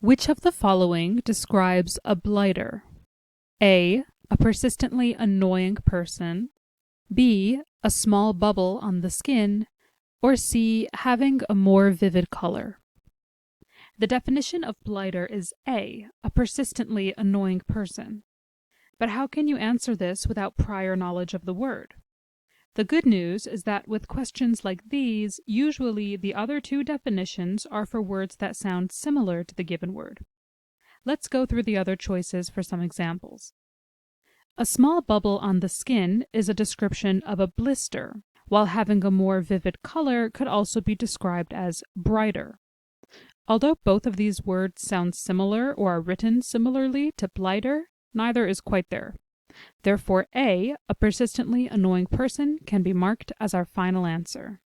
Which of the following describes a blighter? A persistently annoying person, B, a small bubble on the skin, or C, having a more vivid color? The definition of blighter is A, persistently annoying person. But how can you answer this without prior knowledge of the word? The good news is that with questions like these, usually the other two definitions are for words that sound similar to the given word. Let's go through the other choices for some examples. A small bubble on the skin is a description of a blister, while having a more vivid color could also be described as brighter. Although both of these words sound similar or are written similarly to blighter, neither is quite there. Therefore, A, a persistently annoying person, can be marked as our final answer.